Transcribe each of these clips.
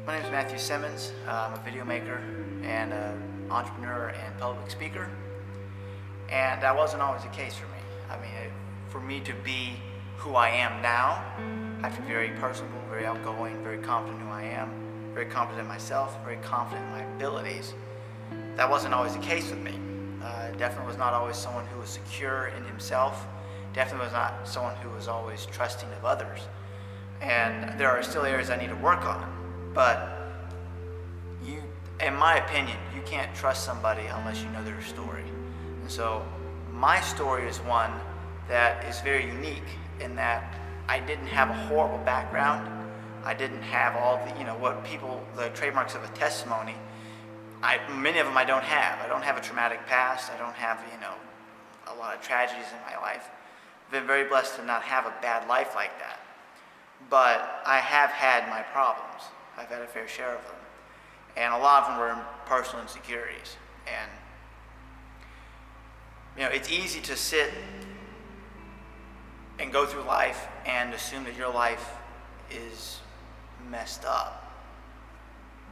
My name is Matthew Simmons. I'm a video maker and an entrepreneur and public speaker. And that wasn't always the case for me. For me to be who I am now, I have to be very personable, very outgoing, very confident in who I am, very confident in myself, very confident in my abilities. That wasn't always the case with me. Definitely was not always someone who was secure in himself. Definitely was not someone who was always trusting of others. And there are still areas I need to work on. But in my opinion, you can't trust somebody unless you know their story. And so my story is one that is very unique in that I didn't have a horrible background. I didn't have all the trademarks of a testimony. Many of them I don't have. I don't have a traumatic past. I don't have, a lot of tragedies in my life. I've been very blessed to not have a bad life like that. But I have had my problems. I've had a fair share of them. And a lot of them were personal insecurities. And, it's easy to sit and go through life and assume that your life is messed up.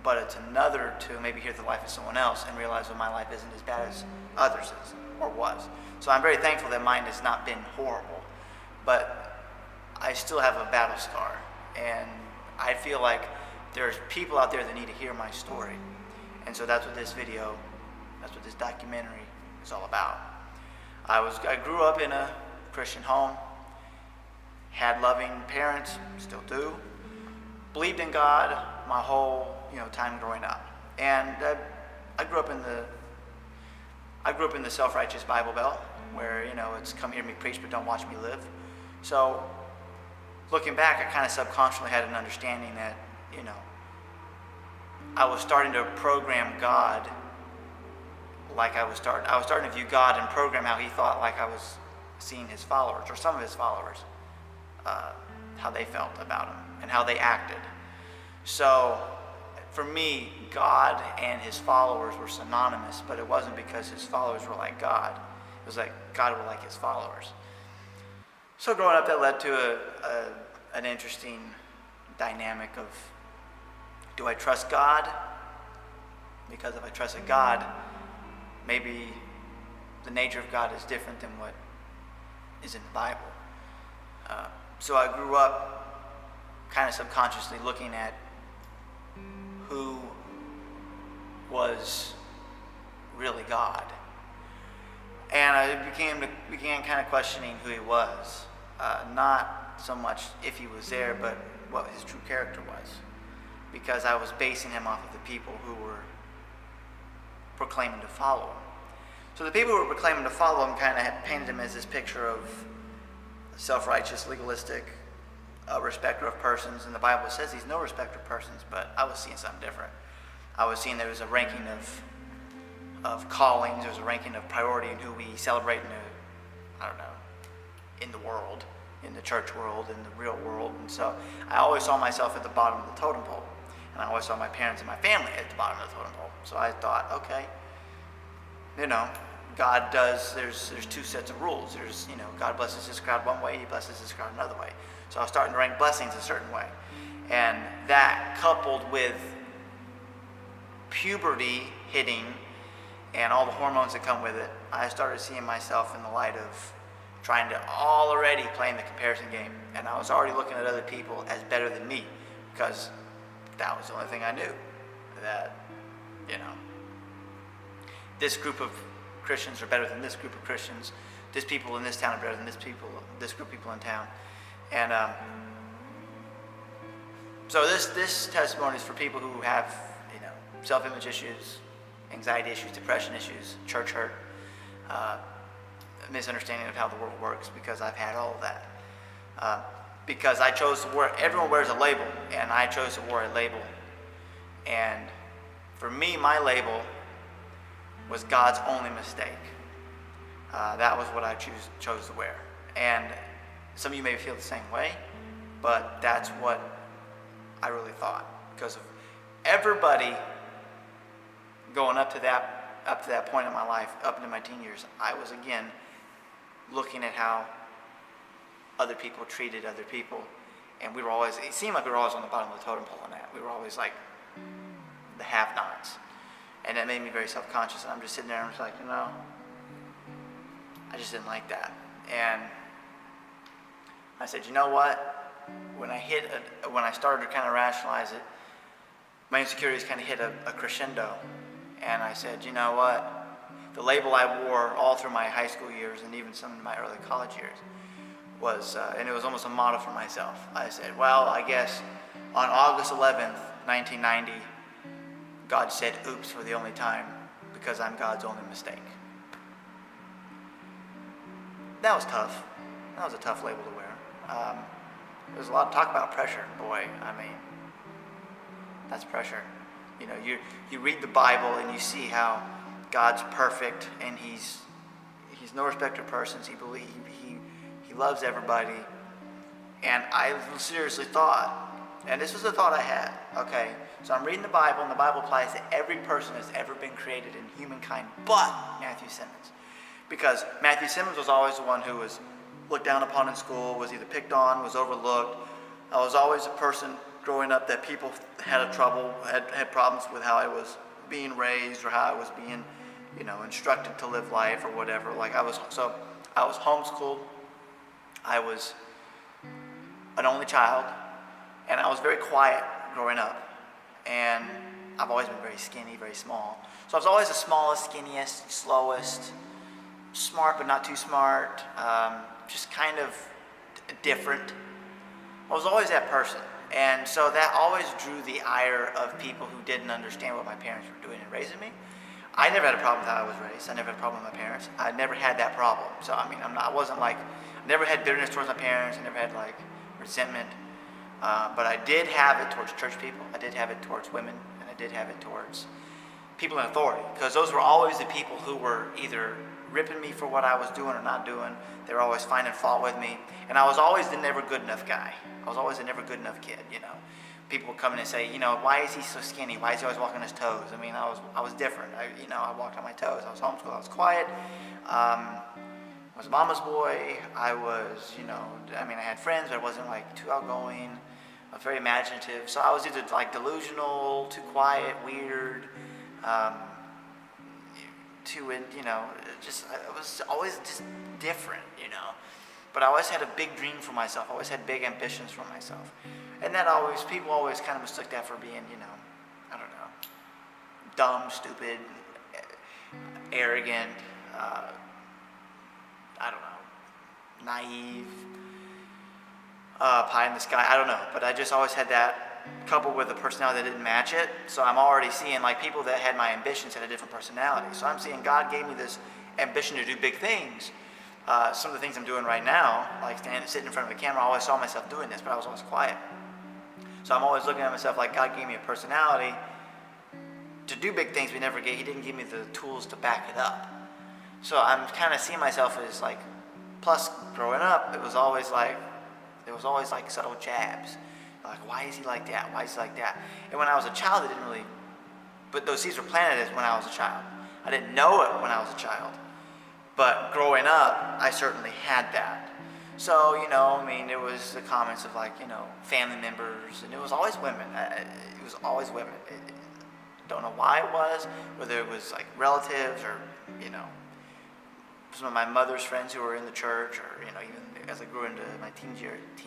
But it's another to maybe hear the life of someone else and realize that my life isn't as bad as others is or was. So I'm very thankful that mine has not been horrible. But I still have a battle scar. And I feel like there's people out there that need to hear my story. And so that's what this documentary is all about. I grew up in a Christian home, had loving parents, still do, believed in God my whole, time growing up. And I grew up in the self-righteous Bible Belt, where, it's come hear me preach, but don't watch me live. So looking back, I kind of subconsciously had an understanding that, I was starting to program God like I was starting to view God and program how he thought like I was seeing his followers, or some of his followers, how they felt about him and how they acted. So for me, God and his followers were synonymous, but it wasn't because his followers were like God. It was like God were like his followers. So growing up, that led to an interesting dynamic of, do I trust God? Because if I trusted God, maybe the nature of God is different than what is in the Bible. So I grew up kind of subconsciously looking at who was really God. And I began kind of questioning who he was. Not so much if he was there, but what his true character was. Because I was basing him off of the people who were proclaiming to follow him. So the people who were proclaiming to follow him kind of painted him as this picture of self-righteous, legalistic, respecter of persons. And the Bible says he's no respecter of persons, but I was seeing something different. I was seeing there was a ranking of callings, there was a ranking of priority in who we celebrate in the world, in the church world, in the real world. And so I always saw myself at the bottom of the totem pole. And I always saw my parents and my family at the bottom of the totem pole. So I thought, okay, God does, there's two sets of rules. There's, God blesses his crowd one way, he blesses his crowd another way. So I was starting to rank blessings a certain way. And that coupled with puberty hitting and all the hormones that come with it, I started seeing myself in the light of trying to already playing the comparison game. And I was already looking at other people as better than me because that was the only thing I knew. That, this group of Christians are better than this group of Christians. This people in this town are better than this group of people in town. And so this testimony is for people who have, self-image issues, anxiety issues, depression issues, church hurt, misunderstanding of how the world works, because I've had all of that. Because I chose to wear, everyone wears a label, and I chose to wear a label. And for me, my label was God's only mistake. That was what I chose to wear. And some of you may feel the same way, but that's what I really thought. Because of everybody going up to that point in my life, up into my teen years, I was again looking at how other people treated other people, and it seemed like we were always on the bottom of the totem pole on that. We were always like the have-nots. And that made me very self-conscious. And I'm just sitting there and I'm just like, I just didn't like that. And I said, you know what? When I started to kind of rationalize it, my insecurities kind of hit a crescendo. And I said, you know what? The label I wore all through my high school years and even some of my early college years was, and it was almost a motto for myself. I said, well, I guess on August 11th, 1990, God said oops for the only time because I'm God's only mistake. That was tough. That was a tough label to wear. There's a lot of talk about pressure. Boy, I mean, that's pressure. You read the Bible and you see how God's perfect and He's no respecter of persons. He loves everybody. And I seriously thought, and this was a thought I had, okay, so I'm reading the Bible, and the Bible applies to every person that's ever been created in humankind but Matthew Simmons. Because Matthew Simmons was always the one who was looked down upon in school, was either picked on, was overlooked. I was always a person growing up that people had problems with how I was being raised or how I was being, instructed to live life or whatever. I was homeschooled. I was an only child, and I was very quiet growing up. And I've always been very skinny, very small. So I was always the smallest, skinniest, slowest, smart but not too smart, just kind of different. I was always that person. And so that always drew the ire of people who didn't understand what my parents were doing in raising me. I never had a problem with how I was raised. I never had a problem with my parents. I never had that problem. So I never had bitterness towards my parents. I never had resentment. But I did have it towards church people. I did have it towards women. And I did have it towards people in authority. Because those were always the people who were either ripping me for what I was doing or not doing. They were always finding fault with me. And I was always the never good enough guy. I was always the never good enough kid, People would come in and say, why is he so skinny? Why is he always walking on his toes? I mean, I was different. I walked on my toes. I was homeschooled. I was quiet. I was a mama's boy. I was, I had friends, but I wasn't too outgoing. I was very imaginative. So I was either delusional, too quiet, weird, I was always just different, But I always had a big dream for myself. I always had big ambitions for myself. And people always kind of mistook that for being, dumb, stupid, arrogant, naive, pie in the sky. I don't know. But I just always had that coupled with a personality that didn't match it. So I'm already seeing people that had my ambitions had a different personality. So I'm seeing God gave me this ambition to do big things. Some of the things I'm doing right now, sitting in front of a camera, I always saw myself doing this, but I was always quiet. So I'm always looking at myself like God gave me a personality to do big things, but He didn't give me the tools to back it up. So I'm kind of seeing myself as plus growing up, there was always subtle jabs. Why is he like that? Why is he like that? And when I was a child, I didn't really, but those seeds were planted when I was a child. I didn't know it when I was a child. But growing up, I certainly had that. So, there was the comments of family members, and it was always women. It was always women. Don't know why it was, whether it was relatives or, some of my mother's friends who were in the church, or, even as I grew into my teen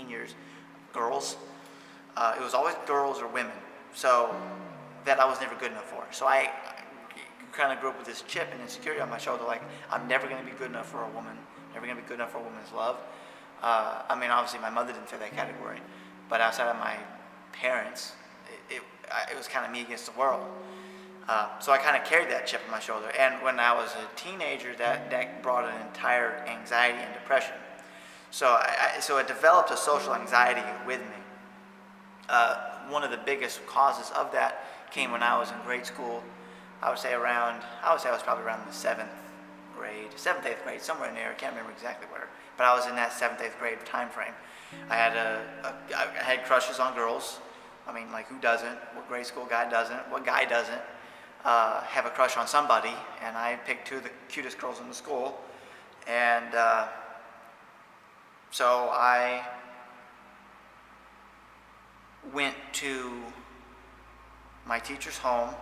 years, girls. It was always girls or women. So that I was never good enough for. So I kind of grew up with this chip and insecurity on my shoulder, I'm never going to be good enough for a woman, never going to be good enough for a woman's love. Obviously my mother didn't fit that category, but outside of my parents, it was kind of me against the world. So I kind of carried that chip on my shoulder. And when I was a teenager, that brought an entire anxiety and depression. So it developed a social anxiety with me. One of the biggest causes of that came when I was in grade school. I would say I was probably around the 7th, 8th grade, somewhere in there. I can't remember exactly where, but I was in that 7th, 8th grade time frame. I had crushes on girls. Who doesn't? What grade school guy doesn't? What guy doesn't have a crush on somebody? And I picked two of the cutest girls in the school. And so I went to my teacher's home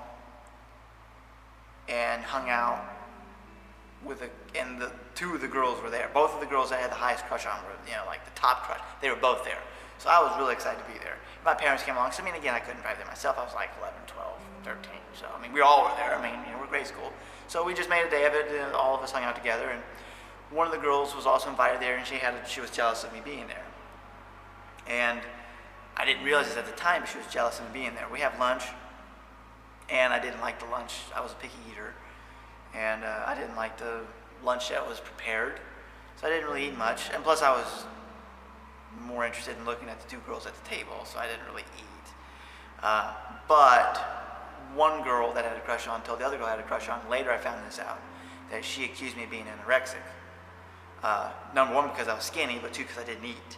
and hung out with and the two of the girls were there. Both of the girls I had the highest crush on were, like the top crush. They were both there. So I was really excited to be there. My parents came along. So, again, I couldn't drive there myself. I was like 11, 12, 13. So, we all were there. We're grade school. So we just made a day of it, and all of us hung out together. And one of the girls was also invited there, and she was jealous of me being there. And I didn't realize this at the time, but she was jealous of me being there. We have lunch, and I didn't like the lunch. I was a picky eater, and I didn't like the lunch that was prepared. So I didn't really eat much. And plus, I was more interested in looking at the two girls at the table, so I didn't really eat. But one girl that I had a crush on told the other girl I had a crush on. Later I found this out, that she accused me of being anorexic. Number one, because I was skinny, but two, because I didn't eat.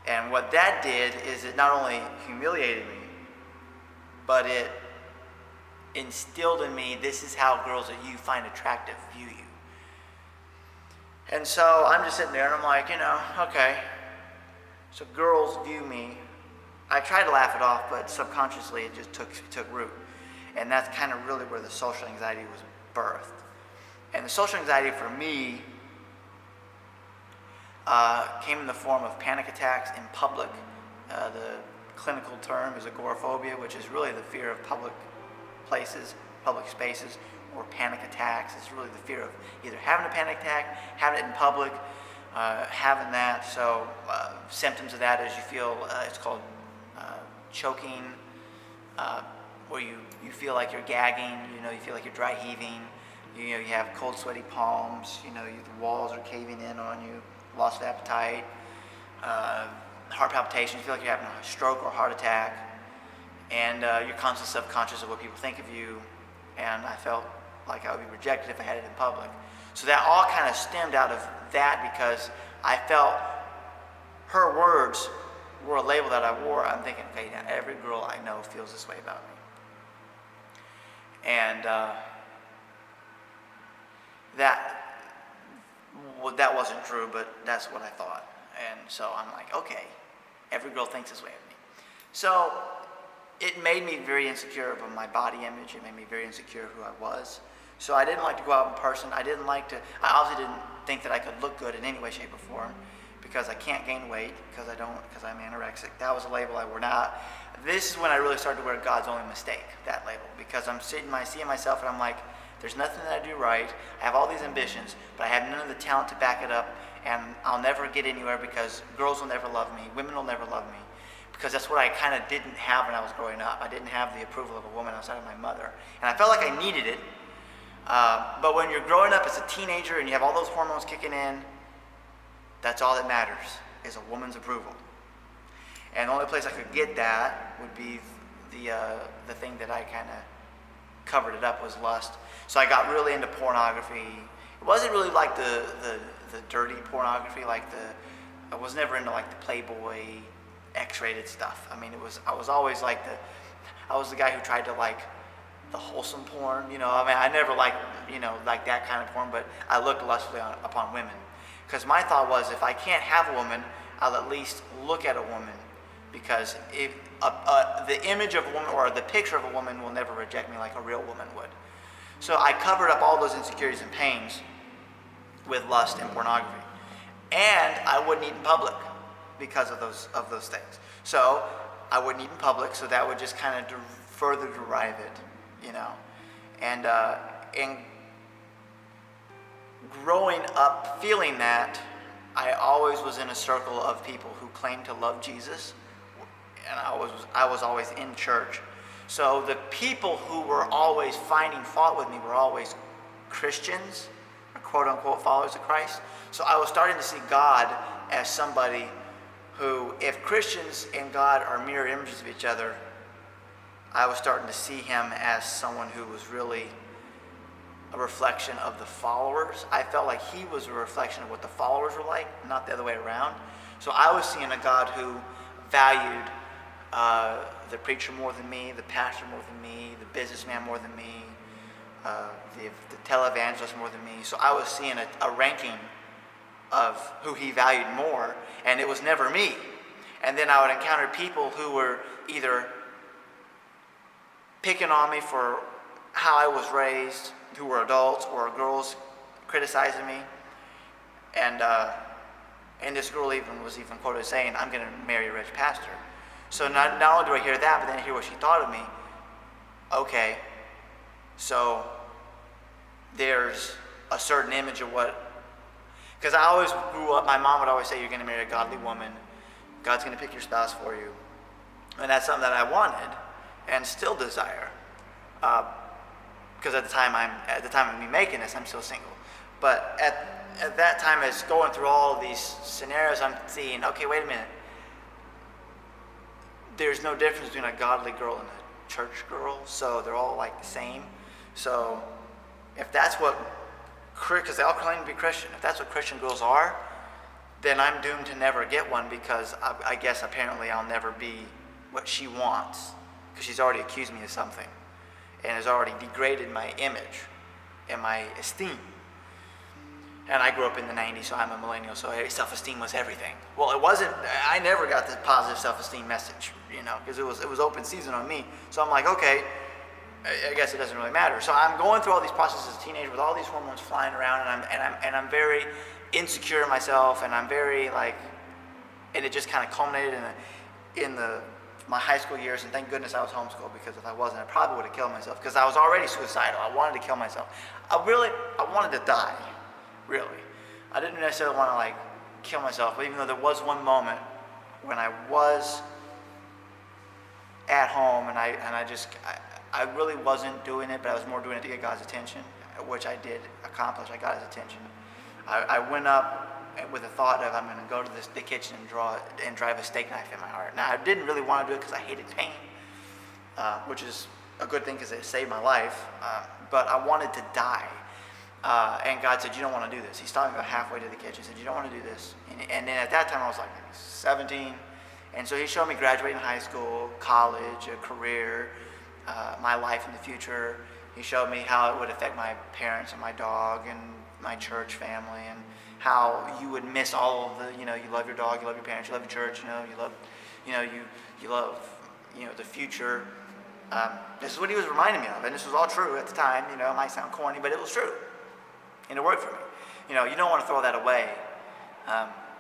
And what that did is it not only humiliated me, but it instilled in me, this is how girls that you find attractive view you. And so I'm just sitting there and I'm like, okay. So girls view me. I tried to laugh it off, but subconsciously it just took root. And that's kind of really where the social anxiety was birthed. And the social anxiety for me came in the form of panic attacks in public. The clinical term is agoraphobia, which is really the fear of public places, public spaces, or panic attacks. It's really the fear of either having a panic attack, having it in public, having that. So symptoms of that is you feel, it's called choking, where you feel like you're gagging, you feel like you're dry heaving, you have cold sweaty palms, the walls are caving in on you, loss of appetite, heart palpitations, you feel like you're having a stroke or heart attack, and you're constantly subconscious of what people think of you, and I felt like I would be rejected if I had it in public. So that all kind of stemmed out of that, because I felt her words were a label that I wore. I'm thinking, okay, now every girl I know feels this way about me. And that wasn't true, but that's what I thought. And so I'm like, okay, every girl thinks this way of me. So it made me very insecure of my body image. It made me very insecure of who I was. So I didn't like to go out in person. I obviously didn't think that I could look good in any way, shape, or form, because I can't gain weight, because I'm anorexic. That was a label I wore. Now, this is when I really started to wear God's only mistake, that label, because I'm seeing myself and I'm like, there's nothing that I do right. I have all these ambitions, but I have none of the talent to back it up, and I'll never get anywhere because girls will never love me, women will never love me, because that's what I kind of didn't have when I was growing up. I didn't have the approval of a woman outside of my mother, and I felt like I needed it. But when you're growing up as a teenager and you have all those hormones kicking in, that's all that matters, is a woman's approval. And the only place I could get that would be the thing that I kind of covered it up, was lust. So I got really into pornography. It wasn't really like the dirty pornography, I was never into like the Playboy X-rated stuff. I was always like I was the guy who tried to like the wholesome porn, I never liked, like that kind of porn, but I looked lustfully upon women. Because my thought was, if I can't have a woman, I'll at least look at a woman, because if the image of a woman or the picture of a woman will never reject me like a real woman would. So I covered up all those insecurities and pains with lust and pornography. And I wouldn't eat in public because of those things. So I wouldn't eat in public, so that would just kind of further derive it, And growing up feeling that, I always was in a circle of people who claimed to love Jesus, and I was always in church. So the people who were always finding fault with me were always Christians, or quote-unquote followers of Christ. So I was starting to see God as somebody who, if Christians and God are mirror images of each other, I was starting to see him as someone who was really a reflection of the followers. I felt like he was a reflection of what the followers were like, not the other way around. So I was seeing a God who valued the preacher more than me, the pastor more than me, the businessman more than me, the televangelist more than me. So I was seeing a ranking of who he valued more, and it was never me. And then I would encounter people who were either picking on me for how I was raised, who were adults or girls criticizing me. And this girl was even quoted saying, "I'm going to marry a rich pastor." So not only do I hear that, but then I hear what she thought of me. Okay, so there's a certain image of what, because I always grew up, my mom would always say, you're going to marry a godly woman, God's going to pick your spouse for you. And that's something that I wanted and still desire. Because at the time of me making this, I'm still single. But at that time, as going through all of these scenarios, I'm seeing, okay, wait a minute. There's no difference between a godly girl and a church girl, so they're all like the same. So if that's what, because they all claim to be Christian, if that's what Christian girls are, then I'm doomed to never get one, because I guess apparently I'll never be what she wants, because she's already accused me of something and has already degraded my image and my esteem. And I grew up in the 90s, so I'm a millennial, so self-esteem was everything. Well, it wasn't. I never got the positive self-esteem message, because it was open season on me. So I'm like, okay, I guess it doesn't really matter. So I'm going through all these processes as a teenager with all these hormones flying around, and I'm very insecure in myself, and I'm very and it just kind of culminated in my high school years. And thank goodness I was homeschooled, because if I wasn't, I probably would have killed myself, because I was already suicidal. I wanted to kill myself. I wanted to die. Really. I didn't necessarily want to kill myself, but even though there was one moment when I was at home and I really wasn't doing it, but I was more doing it to get God's attention, which I did accomplish. I got his attention. I went up with the thought of, I'm going to go to the kitchen and drive a steak knife in my heart. Now, I didn't really want to do it because I hated pain, which is a good thing because it saved my life, but I wanted to die. And God said, you don't want to do this. He stopped me about halfway to the kitchen. He said, you don't want to do this. And then at that time, I was like 17. And so he showed me graduating high school, college, a career, my life in the future. He showed me how it would affect my parents and my dog and my church family, and how you would miss all of the, you love your dog, you love your parents, you love your church, you love the future. This is what he was reminding me of, and this was all true at the time. It might sound corny, but it was true. And it worked for me. You don't want to throw that away.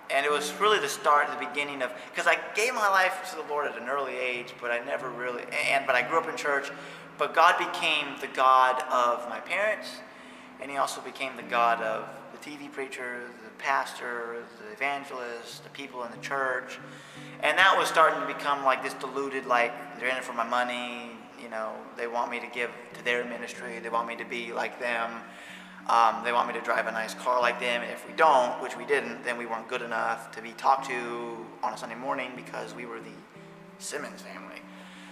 And it was really the start, the beginning of, because I gave my life to the Lord at an early age, but I never really, but I grew up in church, but God became the God of my parents, and he also became the God of the TV preacher, the pastor, the evangelist, the people in the church. And that was starting to become this diluted, they're in it for my money, they want me to give to their ministry, they want me to be like them. They want me to drive a nice car like them, and if we don't, which we didn't, then we weren't good enough to be talked to on a Sunday morning because we were the Simmons family.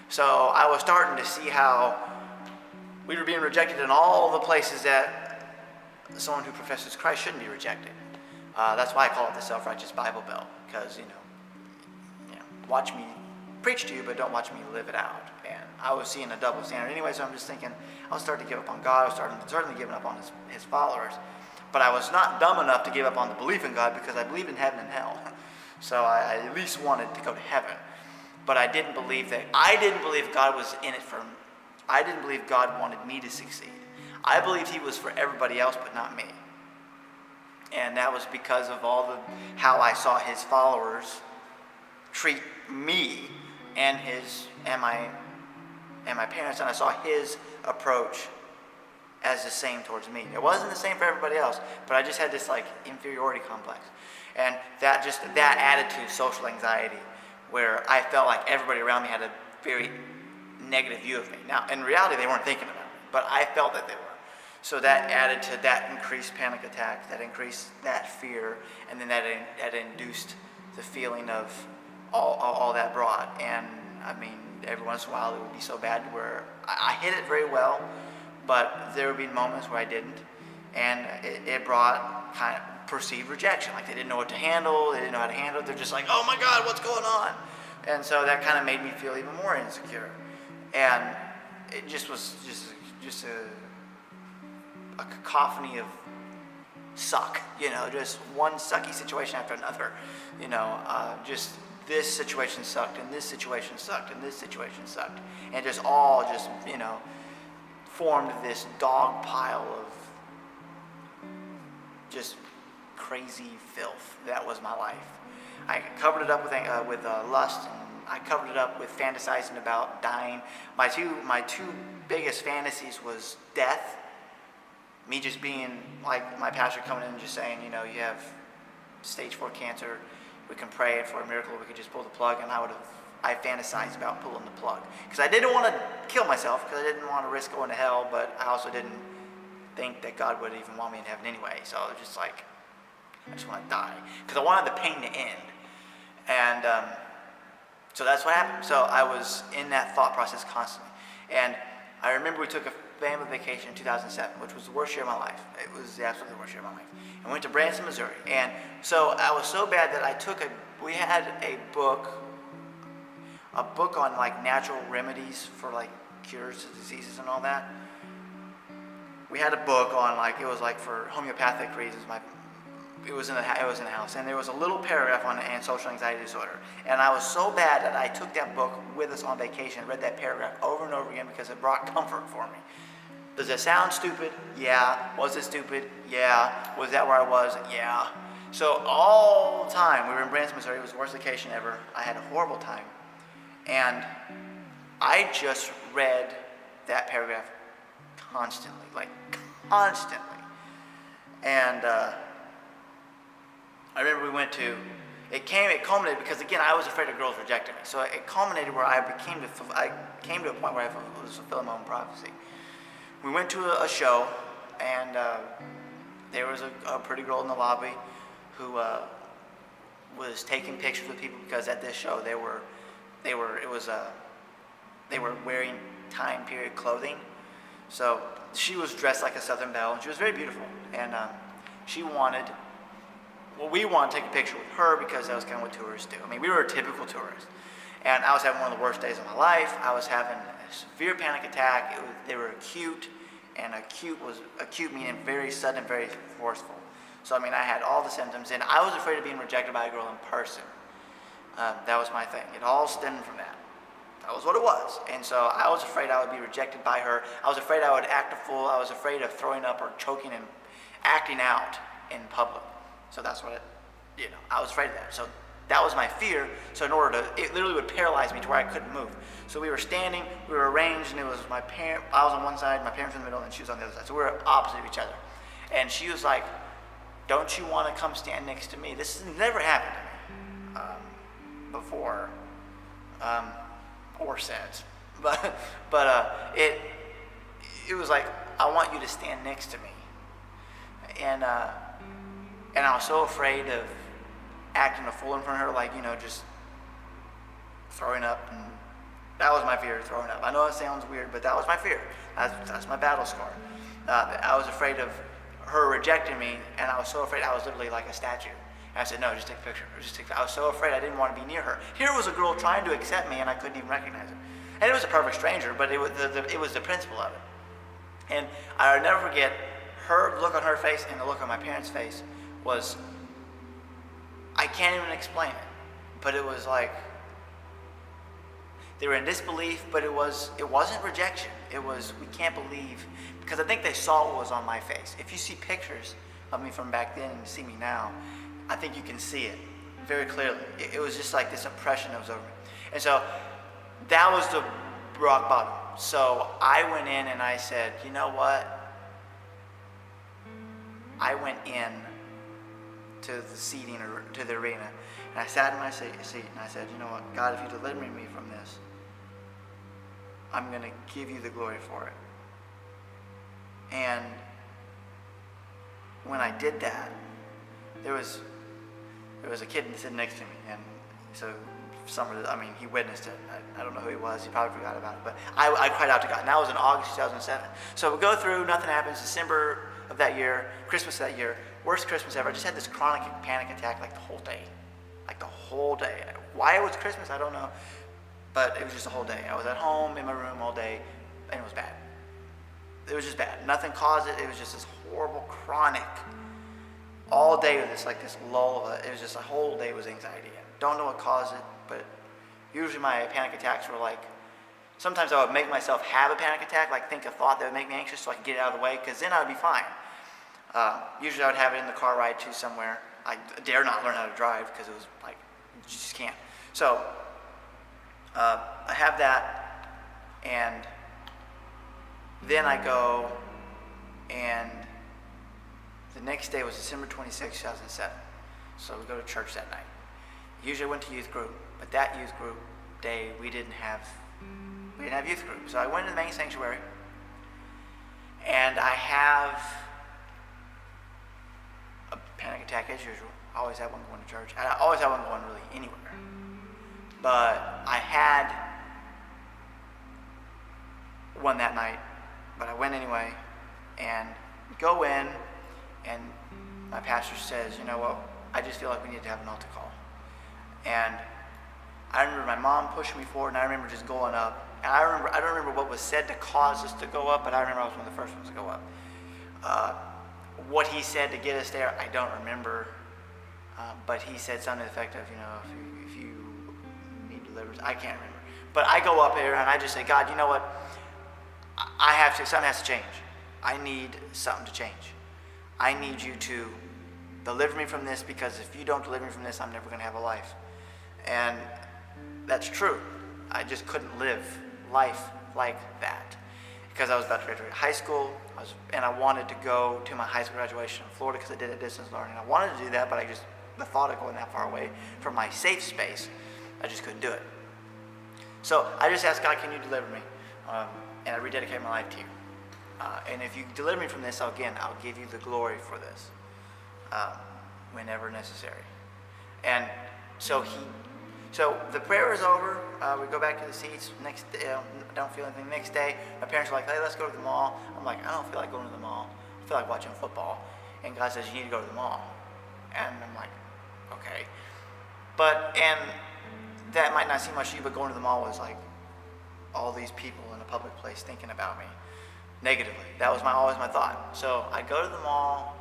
So I was starting to see how we were being rejected in all the places that someone who professes Christ shouldn't be rejected. That's why I call it the self-righteous Bible Belt, because, watch me preach to you, but don't watch me live it out. And I was seeing a double standard anyway, so I'm just thinking, I was starting to give up on God. I was certainly giving up on his followers. But I was not dumb enough to give up on the belief in God, because I believed in heaven and hell. So I at least wanted to go to heaven. But I didn't believe God was in it for me. I didn't believe God wanted me to succeed. I believed he was for everybody else, but not me. And that was because of how I saw his followers treat me and my parents, and I saw his approach as the same towards me. It wasn't the same for everybody else, but I just had this inferiority complex. And that added to social anxiety, where I felt like everybody around me had a very negative view of me. Now, in reality, they weren't thinking about me, but I felt that they were. So that added to that increased panic attacks, that increased that fear, and then that induced the feeling of all that brought. And every once in a while it would be so bad where I hid it very well, but there would be moments where I didn't, and it brought kind of perceived rejection. They didn't know what to handle, they didn't know how to handle it. They're just like, oh my God, what's going on? And so that kind of made me feel even more insecure. And it just was just a cacophony of suck, just one sucky situation after another, just this situation sucked, and this situation sucked, and this situation sucked. And just all just, formed this dog pile of just crazy filth. That was my life. I covered it up with lust, and I covered it up with fantasizing about dying. My two biggest fantasies was death. Me just being like my pastor coming in and just saying, you have stage 4 cancer. We can pray for a miracle. We could just pull the plug, and I fantasized about pulling the plug because I didn't want to kill myself because I didn't want to risk going to hell, but I also didn't think that God would even want me in heaven anyway. So I was just like, I just want to die because I wanted the pain to end. And so that's what happened. So I was in that thought process constantly. And I remember we took a family vacation in 2007, which was the worst year of my life. It was absolutely the worst year of my life. And we went to Branson, Missouri. And so I was so bad that we had a book on like natural remedies for like cures to diseases and all that. We had a book on it was like for homeopathic reasons. It was in the house, and there was a little paragraph on social anxiety disorder. And I was so bad that I took that book with us on vacation and read that paragraph over and over again because it brought comfort for me. Does that sound stupid? Yeah. Was it stupid? Yeah. Was that where I was? Yeah. So all the time, we were in Branson, Missouri. It was the worst vacation ever. I had a horrible time. And I just read that paragraph constantly. And I remember it culminated because, again, I was afraid of girls rejecting me. So it culminated where I came to a point where I was fulfilling my own prophecy. We went to a show, and there was a pretty girl in the lobby who was taking pictures with people because at this show they were wearing time period clothing. So she was dressed like a Southern belle, and she was very beautiful. And we wanted to take a picture with her because that was kind of what tourists do. I mean, we were a typical tourist. And I was having one of the worst days of my life. I was having a severe panic attack. They were acute, and acute meaning very sudden, very forceful. So, I mean, I had all the symptoms, and I was afraid of being rejected by a girl in person. That was my thing. It all stemmed from that. That was what it was. And so I was afraid I would be rejected by her. I was afraid I would act a fool. I was afraid of throwing up or choking and acting out in public. So that's what I was afraid of that. So that was my fear. So it literally would paralyze me to where I couldn't move. So we were standing, we were arranged, and it was I was on one side, my parents were in the middle, and she was on the other side. So we were opposite of each other. And she was like, "Don't you want to come stand next to me?" This has never happened to me before or since. But it was like, "I want you to stand next to me." And I was so afraid of acting a fool in front of her, just throwing up. And that was my fear, throwing up. I know it sounds weird, but that was my fear. That's my battle scar. I was afraid of her rejecting me, and I was so afraid I was literally like a statue. And I said, "No, just take a picture." I was so afraid I didn't want to be near her. Here was a girl trying to accept me, and I couldn't even recognize her. And it was a perfect stranger, but it was the principle of it. And I'll never forget her look on her face and the look on my parents' face was, I can't even explain it, but it was like they were in disbelief, but it wasn't rejection. It was, we can't believe, because I think they saw what was on my face. If you see pictures of me from back then and you see me now, I think you can see it very clearly. It was just like this oppression that was over me. And so that was the rock bottom. So I went in and I said, "You know what?" I went in to the seating or to the arena, and I sat in my seat and I said, "You know what, God, if you deliver me from this, I'm going to give you the glory for it." And when I did that, there was a kid sitting next to me, and so he witnessed it. I don't know who he was. He probably forgot about it, but I cried out to God. And that was in August 2007. So we go through, nothing happens. December of that year, Christmas that year, worst Christmas ever. I just had this chronic panic attack the whole day. The whole day. Why it was Christmas, I don't know. But it was just a whole day. I was at home in my room all day, and it was bad. It was just bad. Nothing caused it. It was just this horrible chronic, all day of this lull of it. It was just a whole day was anxiety. Don't know what caused it, but usually my panic attacks were like, sometimes I would make myself have a panic attack, like think a thought that would make me anxious so I could get it out of the way, because then I would be fine. Usually I would have it in the car ride to somewhere. I dare not learn how to drive because it was like, you just can't. So I have that, and then I go, and the next day was December 26, 2007. So we go to church that night. Usually I went to youth group, but that youth group day we didn't have youth group. So I went to the main sanctuary, and I have a panic attack as usual. I always have one going to church. I always have one going really anywhere. But I had one that night, but I went anyway, and go in, and my pastor says, you know what, I just feel like we need to have an altar call. And I remember my mom pushing me forward, and I remember just going up. And I don't remember what was said to cause us to go up, but I remember I was one of the first ones to go up. What he said to get us there, I don't remember. But he said something to the effect of, you know, if you need deliverance, I can't remember. But I go up there, and I just say, God, you know what? Something has to change. I need something to change. I need you to deliver me from this, because if you don't deliver me from this, I'm never going to have a life. And that's true. I just couldn't live life like that, because I was about to graduate high school, and I wanted to go to my high school graduation in Florida because I did a distance learning. I wanted to do that, but the thought of going that far away from my safe space, I just couldn't do it. So I just asked God, can you deliver me? And I rededicate my life to you. And if you deliver me from this, I'll give you the glory for this, whenever necessary. And so the prayer is over. We go back to the seats. Next day, I don't feel anything. Next day, my parents are like, hey, let's go to the mall. I'm like, I don't feel like going to the mall. I feel like watching football. And God says, you need to go to the mall. And I'm like, okay. And that might not seem much to you, but going to the mall was like all these people in a public place thinking about me negatively. That was always my thought. So I go to the mall.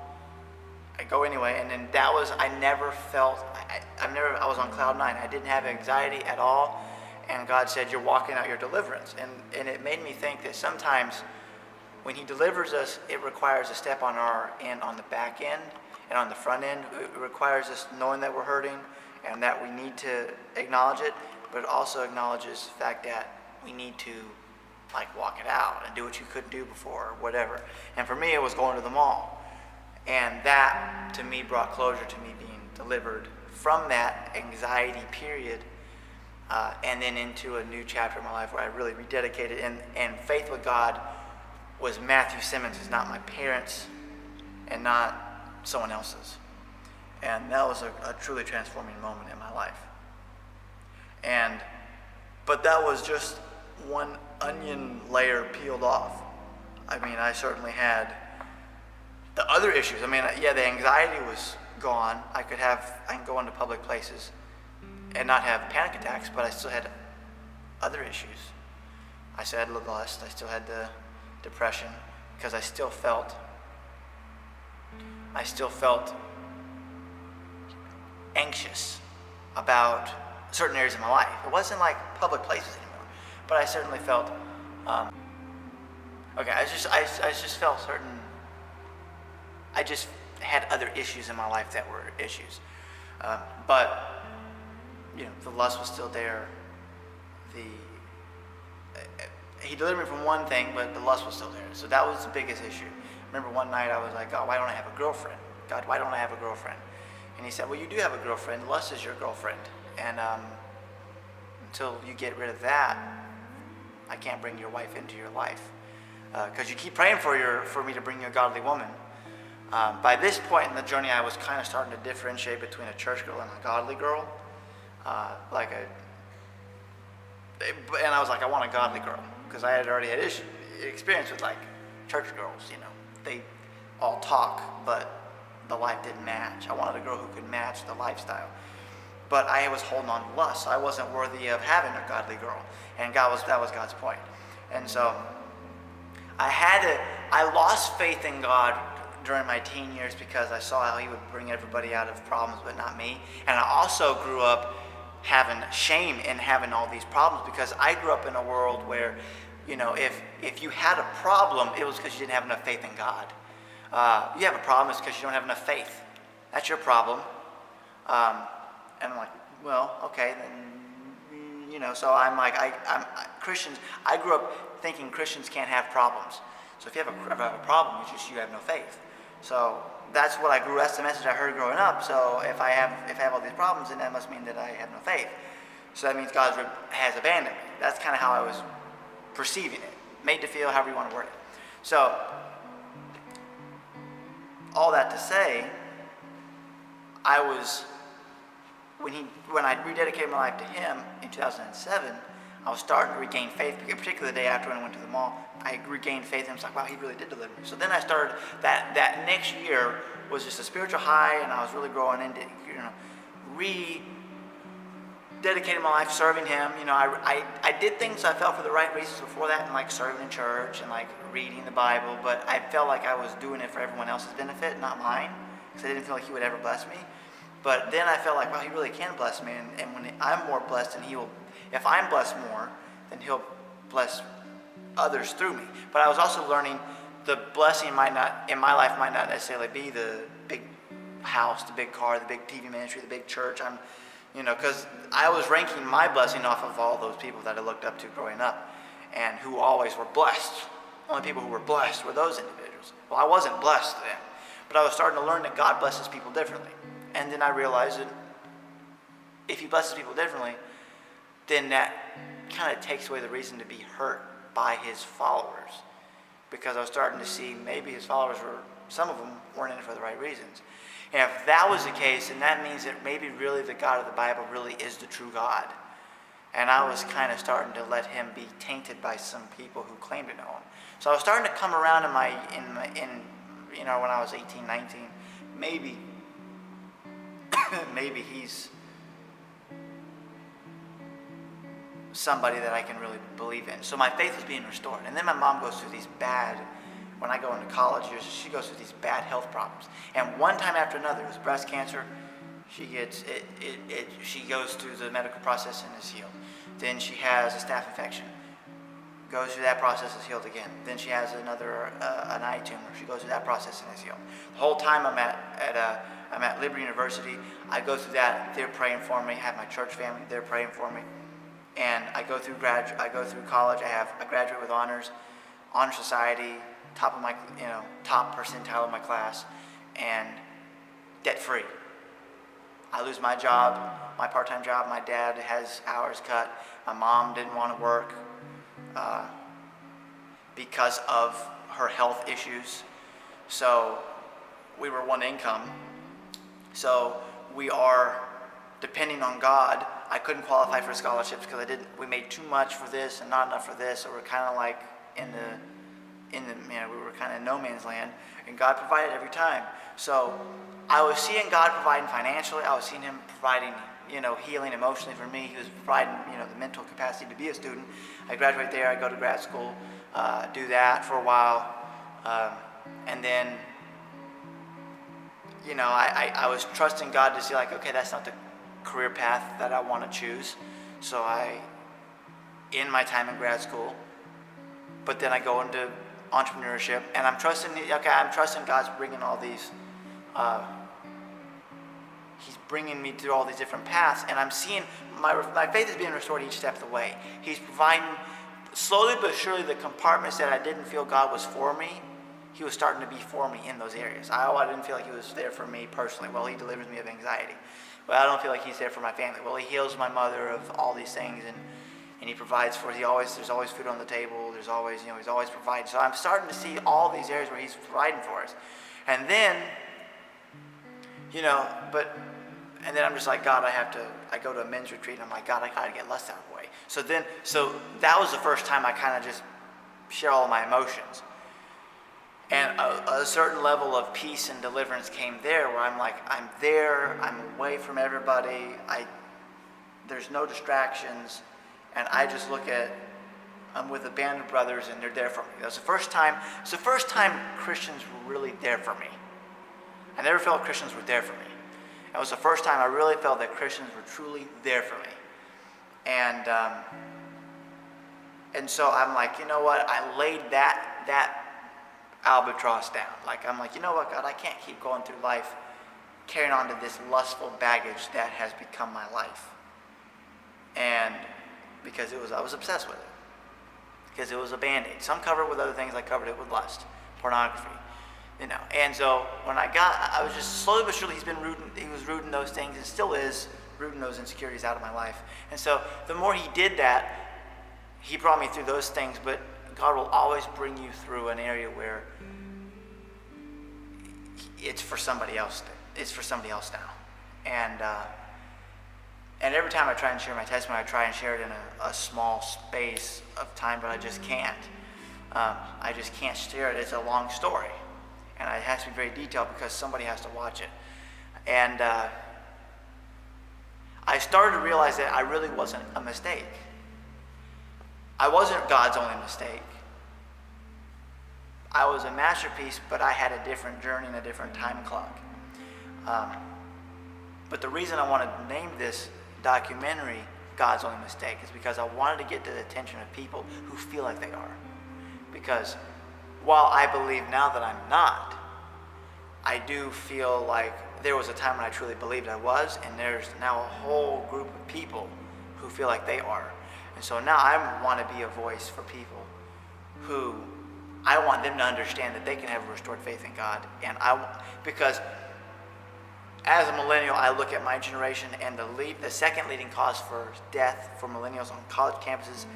I go anyway, and then I was on cloud nine. I didn't have anxiety at all, and God said, you're walking out your deliverance. And it made me think that sometimes when he delivers us, it requires a step on our end, on the back end, and on the front end. It requires us knowing that we're hurting, and that we need to acknowledge it, but it also acknowledges the fact that we need to walk it out and do what you couldn't do before, or whatever. And for me, it was going to the mall. And that, to me, brought closure to me being delivered from that anxiety period, and then into a new chapter of my life where I really rededicated. And faith with God was Matthew Simmons. It's not my parents and not someone else's. And that was a truly transforming moment in my life. But that was just one onion layer peeled off. I mean, I certainly had the other issues. I mean, yeah, the anxiety was gone. I can go into public places and not have panic attacks, but I still had other issues. I still had the lust. I still had the depression, because I still felt anxious about certain areas of my life. It wasn't like public places anymore, but I certainly felt, I just had other issues in my life that were issues. But, the lust was still there. He delivered me from one thing, but the lust was still there. So that was the biggest issue. I remember one night I was like, God, why don't I have a girlfriend? God, why don't I have a girlfriend? And he said, well, you do have a girlfriend. Lust is your girlfriend. And until you get rid of that, I can't bring your wife into your life. Because you keep praying for me to bring you a godly woman. By this point in the journey, I was kind of starting to differentiate between a church girl and a godly girl. And I was like, I want a godly girl, because I had already had experience with church girls. They all talk, but the life didn't match. I wanted a girl who could match the lifestyle. But I was holding on to lust. I wasn't worthy of having a godly girl, and that was God's point. And so I lost faith in God during my teen years, because I saw how he would bring everybody out of problems, but not me. And I also grew up having shame in having all these problems, because I grew up in a world where, if you had a problem, it was because you didn't have enough faith in God. You have a problem, it's because you don't have enough faith. That's your problem. And I'm like, well, okay, then, so I'm like, Christians, I grew up thinking Christians can't have problems. So if you have a problem, you have no faith. So that's the message I heard growing up. So if I have all these problems, then that must mean that I have no faith. So that means God has abandoned me. That's kind of how I was perceiving it, made to feel, however you want to word it. So all that to say, when I rededicated my life to Him in 2007, I was starting to regain faith, particularly the day after when I went to the mall. I regained faith, and I was like, wow, He really did deliver me. So then I started, that next year was just a spiritual high, and I was really growing into, rededicating my life, serving Him. I did things I felt for the right reasons before that, and like serving in church and like reading the Bible, but I felt like I was doing it for everyone else's benefit, not mine, because I didn't feel like He would ever bless me. But then I felt like, wow, He really can bless me, and when I'm more blessed, and if I'm blessed more, then He'll bless others through me. But I was also learning the blessing in my life might not necessarily be the big house, the big car, the big TV ministry, the big church. Because I was ranking my blessing off of all those people that I looked up to growing up, and who always were blessed. Only people who were blessed were those individuals. Well, I wasn't blessed then, but I was starting to learn that God blesses people differently. And then I realized that if He blesses people differently, then that kind of takes away the reason to be hurt by His followers. Because I was starting to see maybe His followers some of them weren't in it for the right reasons. And if that was the case, then that means that maybe really the God of the Bible really is the true God. And I was kind of starting to let Him be tainted by some people who claimed to know Him. So I was starting to come around when I was 18, 19, maybe He's somebody that I can really believe in. So my faith was being restored. And then my mom goes through when I go into college years, she goes through these bad health problems. And one time after another, it was breast cancer. She goes through the medical process and is healed. Then she has a staph infection. Goes through that process, is healed again. Then she has an eye tumor. She goes through that process and is healed. The whole time I'm at Liberty University, I go through that. They're praying for me. I have my church family. They're praying for me. And I go through college. I graduate with honors, honor society, top percentile of my class, and debt free. I lose my job, my part-time job. My dad has hours cut. My mom didn't want to work because of her health issues. So we were one income. So we are depending on God. I couldn't qualify for scholarships because we made too much for this and not enough for this. So we're kind of like we were kind of in no man's land, and God provided every time. So I was seeing God providing financially. I was seeing Him providing, healing emotionally for me. He was providing, the mental capacity to be a student. I graduate there. I go to grad school, do that for a while, and then, I was trusting God to see like, okay, that's not the career path that I want to choose. So in my time in grad school, but then I go into entrepreneurship, and I'm trusting God's bringing all these, He's bringing me through all these different paths, and I'm seeing my faith is being restored each step of the way. He's providing, slowly but surely, the compartments that I didn't feel God was for me, He was starting to be for me in those areas. I didn't feel like He was there for me personally. Well, He delivers me of anxiety. But I don't feel like He's there for my family. Well, He heals my mother of all these things, and He provides for her. There's always food on the table. There's always, He's always providing. So I'm starting to see all these areas where He's providing for us. And then, and then I'm just like, God, I go to a men's retreat, and I'm like, God, I gotta get lust out of the way. So that was the first time I kind of just share all my emotions. And a certain level of peace and deliverance came there, where I'm like, I'm there, I'm away from everybody, there's no distractions, and I just I'm with a band of brothers, and they're there for me. It's the first time Christians were really there for me. I never felt Christians were there for me. It was the first time I really felt that Christians were truly there for me. And so I'm like, you know what? I laid that albatross down. Like, I'm like, you know what, God, I can't keep going through life carrying on to this lustful baggage that has become my life. And because I was obsessed with it. Because it was a Band-Aid. Some cover it with other things. I covered it with lust, pornography, you know. And so when I was just slowly but surely, he was rooting those things, and still is rooting those insecurities out of my life. And so the more he did that, he brought me through those things, but God will always bring you through an area where it's for somebody else. It's for somebody else now. And every time I try and share my testimony, I try and share it in a small space of time, but I just can't. I just can't share it. It's a long story. And it has to be very detailed because somebody has to watch it. And I started to realize that I really wasn't a mistake. I wasn't God's only mistake. I was a masterpiece, but I had a different journey and a different time clock. But the reason I wanted to name this documentary God's Only Mistake is because I wanted to get to the attention of people who feel like they are. Because while I believe now that I'm not, I do feel like there was a time when I truly believed I was, and there's now a whole group of people who feel like they are. And so now I want to be a voice for people who I want them to understand that they can have a restored faith in God. And because as a millennial, I look at my generation, and the second leading cause for death for millennials on college campuses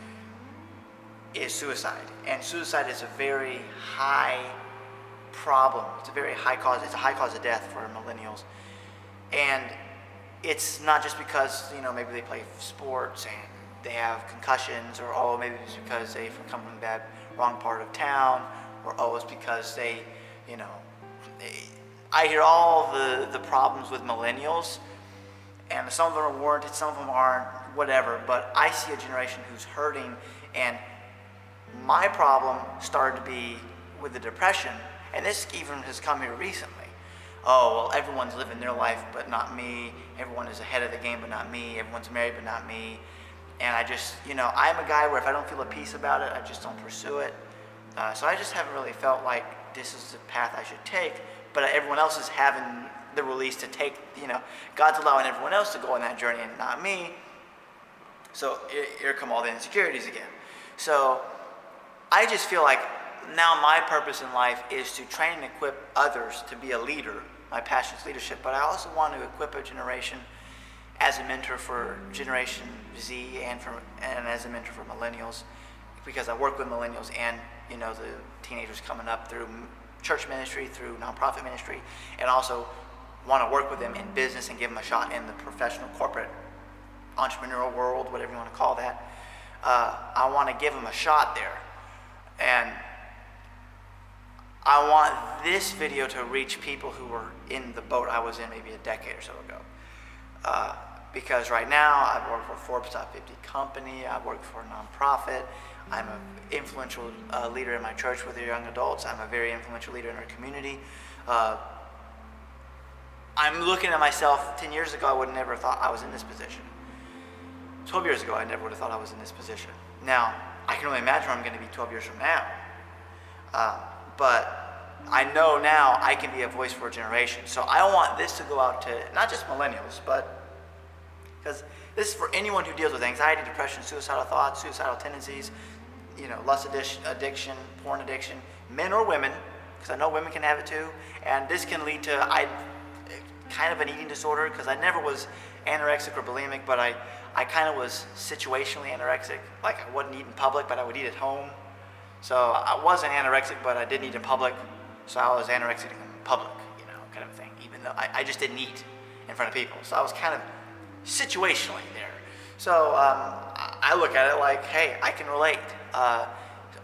is suicide. And suicide is a very high problem. It's a very high cause. It's a high cause of death for millennials. And it's not just because, maybe they play sports and they have concussions, or maybe it's because they've come from the wrong part of town, or it's because they, I hear all the problems with millennials, and some of them are warranted, some of them aren't, whatever, but I see a generation who's hurting, and my problem started to be with the depression, and this even has come here recently. Oh, well, everyone's living their life, but not me. Everyone is ahead of the game, but not me. Everyone's married, but not me. And I just, I'm a guy where if I don't feel a peace about it, I just don't pursue it. So I just haven't really felt like this is the path I should take. But everyone else is having the release to take, God's allowing everyone else to go on that journey and not me. So here come all the insecurities again. So I just feel like now my purpose in life is to train and equip others to be a leader. My passion is leadership, but I also want to equip a generation as a mentor for Generation Z and as a mentor for millennials, because I work with millennials and the teenagers coming up through church ministry, through nonprofit ministry, and also want to work with them in business and give them a shot in the professional, corporate, entrepreneurial world, whatever you want to call that. I want to give them a shot there, and I want this video to reach people who were in the boat I was in maybe a decade or so ago. Because right now I work for Forbes Top 50 company, I work for a nonprofit, I'm an influential leader in my church with the young adults, I'm a very influential leader in our community. I'm looking at myself, 10 years ago I would have never thought I was in this position. 12 years ago I never would have thought I was in this position. Now, I can only imagine where I'm going to be 12 years from now. But I know now I can be a voice for a generation. So I want this to go out to not just millennials, but because this is for anyone who deals with anxiety, depression, suicidal thoughts, suicidal tendencies, lust addiction, porn addiction, men or women, because I know women can have it too. And this can lead to kind of an eating disorder, because I never was anorexic or bulimic, but I kind of was situationally anorexic. Like I wouldn't eat in public, but I would eat at home. So I wasn't anorexic, but I didn't eat in public. So I was anorexic in public, kind of thing, even though I just didn't eat in front of people. So I was kind of situationally there. So I look at it like, hey, I can relate.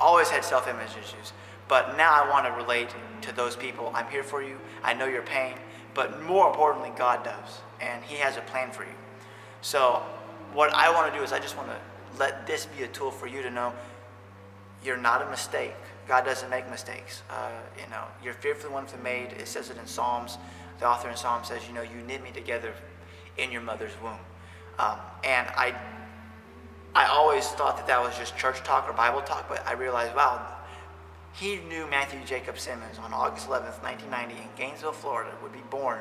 Always had self-image issues, but now I want to relate to those people. I'm here for you. I know your pain, but more importantly, God does, and He has a plan for you. So what I want to do is I just want to let this be a tool for you to know you're not a mistake. God doesn't make mistakes. You're fearfully and wonderfully made. It says it in Psalms. The author in Psalm says, you knit me together in your mother's womb. And I always thought that was just church talk or Bible talk, but I realized, wow, he knew Matthew Jacob Simmons on August 11th, 1990 in Gainesville, Florida, would be born.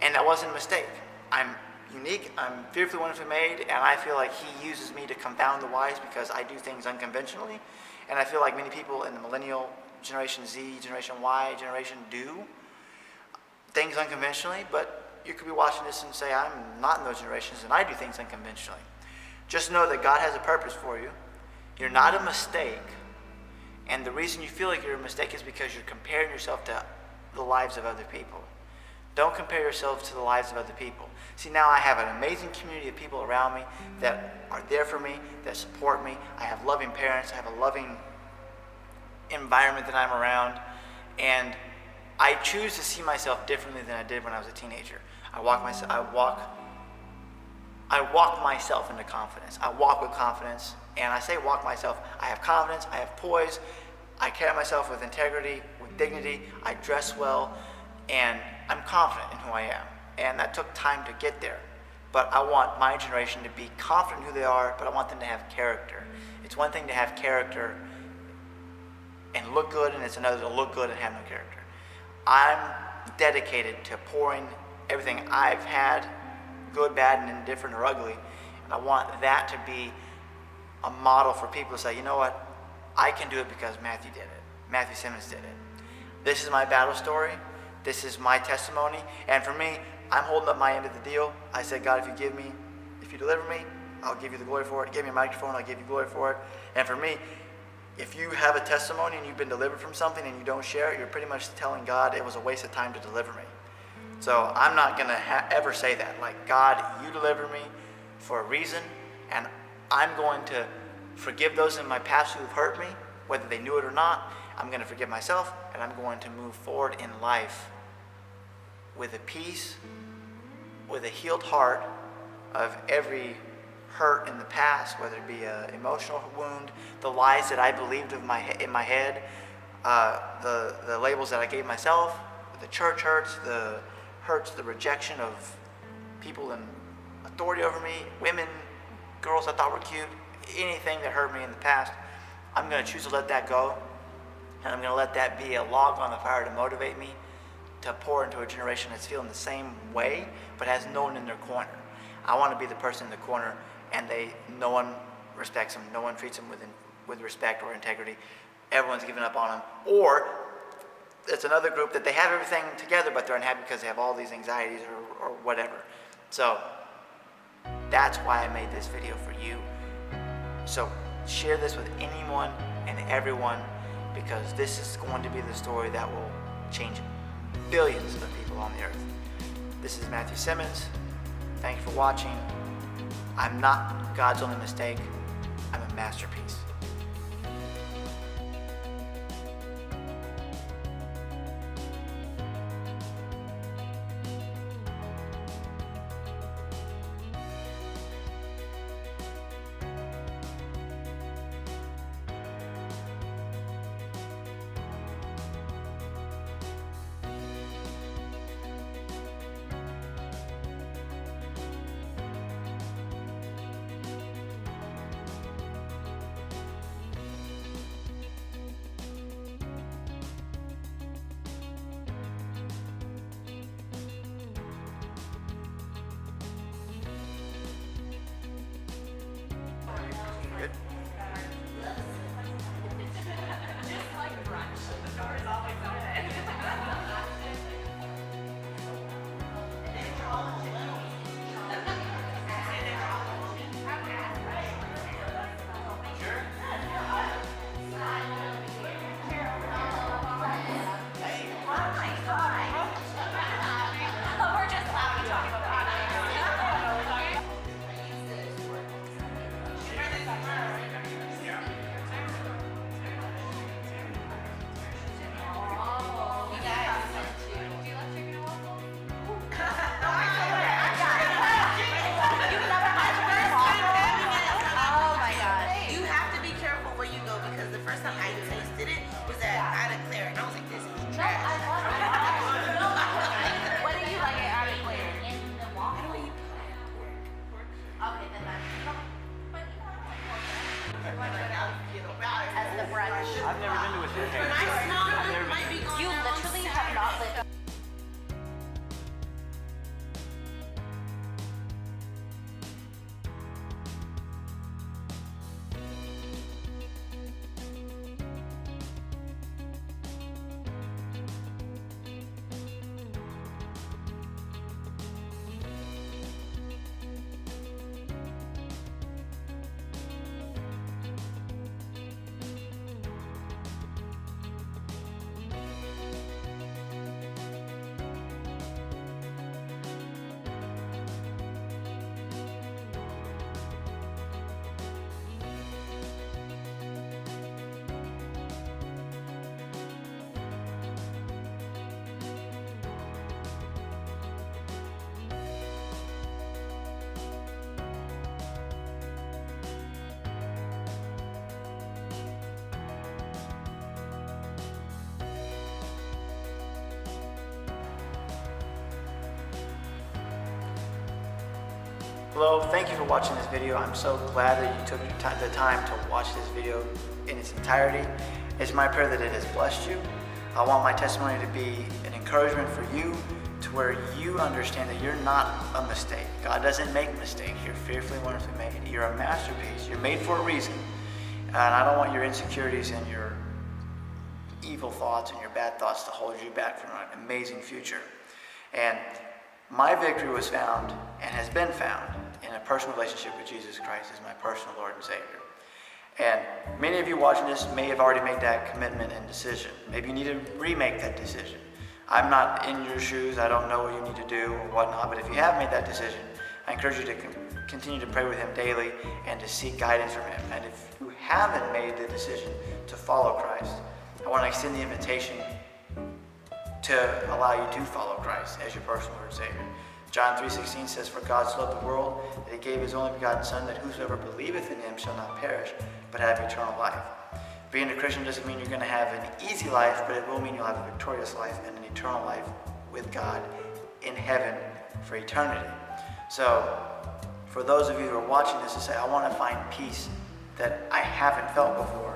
And that wasn't a mistake. I'm unique, I'm fearfully wonderfully made, and I feel like he uses me to confound the wise because I do things unconventionally. And I feel like many people in the millennial Generation Z, Generation Y, generation do things unconventionally, but you could be watching this and say, I'm not in those generations and I do things unconventionally. Just know that God has a purpose for you. You're not a mistake. And the reason you feel like you're a mistake is because you're comparing yourself to the lives of other people. Don't compare yourself to the lives of other people. See, now I have an amazing community of people around me that are there for me, that support me. I have loving parents. I have a loving environment that I'm around. And I choose to see myself differently than I did when I was a teenager. I walk myself into confidence. I walk with confidence. And I say walk myself. I have confidence. I have poise. I carry myself with integrity, with dignity. I dress well. And I'm confident in who I am. And that took time to get there. But I want my generation to be confident in who they are, but I want them to have character. It's one thing to have character and look good, and it's another to look good and have no character. I'm dedicated to pouring everything I've had, good, bad, and indifferent or ugly, and I want that to be a model for people to say, you know what, I can do it because Matthew did it. Matthew Simmons did it. This is my battle story. This is my testimony. And for me, I'm holding up my end of the deal. I said, God, if you deliver me, I'll give you the glory for it. Give me a microphone, I'll give you glory for it. And for me, if you have a testimony and you've been delivered from something and you don't share it, you're pretty much telling God it was a waste of time to deliver me. So I'm not going to ever say that. Like, God, you delivered me for a reason, and I'm going to forgive those in my past who have hurt me, whether they knew it or not. I'm going to forgive myself, and I'm going to move forward in life with a peace, with a healed heart of every hurt in the past, whether it be an emotional wound, the lies that I believed in my head, the labels that I gave myself, the church hurts, the rejection of people in authority over me, women, girls I thought were cute, anything that hurt me in the past. I'm going to choose to let that go, and I'm going to let that be a log on the fire to motivate me to pour into a generation that's feeling the same way but has no one in their corner. I want to be the person in the corner, and no one respects them, no one treats them with respect or integrity. Everyone's giving up on them. Or it's another group that they have everything together, but they're unhappy because they have all these anxieties or whatever. So that's why I made this video for you. So share this with anyone and everyone, because this is going to be the story that will change billions of people on the earth. This is Matthew Simmons. Thank you for watching. I'm not God's only mistake. I'm a masterpiece. I've never been to a surgery. You literally have not lived. Hello, thank you for watching this video. I'm so glad that you took the time to watch this video in its entirety. It's my prayer that it has blessed you. I want my testimony to be an encouragement for you to where you understand that you're not a mistake. God doesn't make mistakes. You're fearfully, wonderfully made. You're a masterpiece. You're made for a reason. And I don't want your insecurities and your evil thoughts and your bad thoughts to hold you back from an amazing future. And my victory was found and has been found in a personal relationship with Jesus Christ as my personal Lord and Savior. And many of you watching this may have already made that commitment and decision. Maybe you need to remake that decision. I'm not in your shoes. I don't know what you need to do or whatnot, but if you have made that decision, I encourage you to continue to pray with Him daily and to seek guidance from Him. And if you haven't made the decision to follow Christ, I want to extend the invitation to allow you to follow Christ as your personal Lord and Savior. John 3:16 says, "For God so loved the world that He gave His only begotten Son, that whosoever believeth in Him shall not perish, but have eternal life." Being a Christian doesn't mean you're going to have an easy life, but it will mean you'll have a victorious life and an eternal life with God in heaven for eternity. So, for those of you who are watching this and say, I want to find peace that I haven't felt before,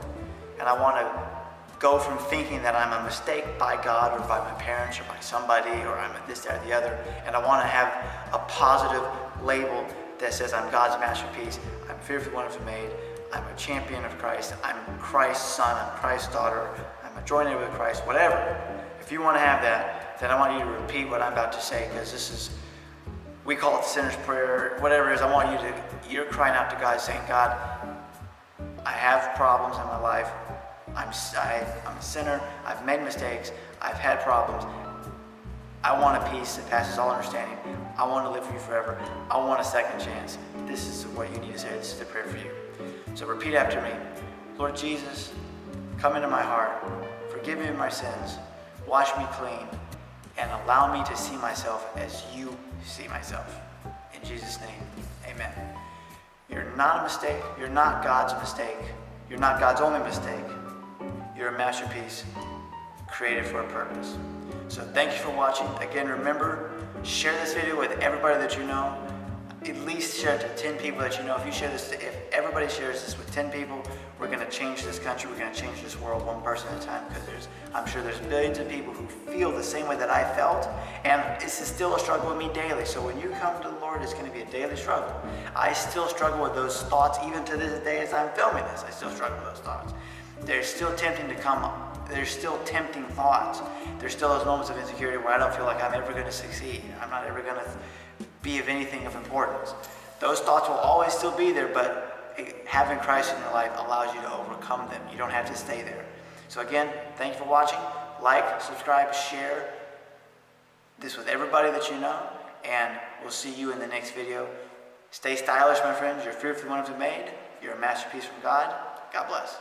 and I want to go from thinking that I'm a mistake by God or by my parents or by somebody or I'm this, that, or the other, and I want to have a positive label that says I'm God's masterpiece, I'm fearfully, wonderfully made, I'm a champion of Christ, I'm Christ's son, I'm Christ's daughter, I'm a joint heir with Christ, whatever. If you want to have that, then I want you to repeat what I'm about to say, because this is, we call it the sinner's prayer, whatever it is. I want you to, you're crying out to God saying, God, I have problems in my life. I'm a sinner, I've made mistakes, I've had problems. I want a peace that passes all understanding. I want to live for you forever. I want a second chance. This is what you need to say. This is the prayer for you. So repeat after me. Lord Jesus, come into my heart. Forgive me of my sins. Wash me clean. And allow me to see myself as you see myself. In Jesus' name, amen. You're not a mistake. You're not God's mistake. You're not God's only mistake. You're a masterpiece created for a purpose. So thank you for watching. Again, remember, share this video with everybody that you know. At least share it to 10 people that you know. If everybody shares this with 10 people, we're going to change this country. We're going to change this world one person at a time, because I'm sure there's billions of people who feel the same way that I felt, and this is still a struggle with me daily. So when you come to the Lord, it's going to be a daily struggle. I still struggle with those thoughts even to this day as I'm filming this. I still struggle with those thoughts. They're still tempting to come up. There's still tempting thoughts. There's still those moments of insecurity where I don't feel like I'm ever going to succeed. I'm not ever going to be of anything of importance. Those thoughts will always still be there, but having Christ in your life allows you to overcome them. You don't have to stay there. So again, thank you for watching. Like, subscribe, share this with everybody that you know, and we'll see you in the next video. Stay stylish, my friends. You're fearfully, wonderfully made. You're a masterpiece from God. God bless.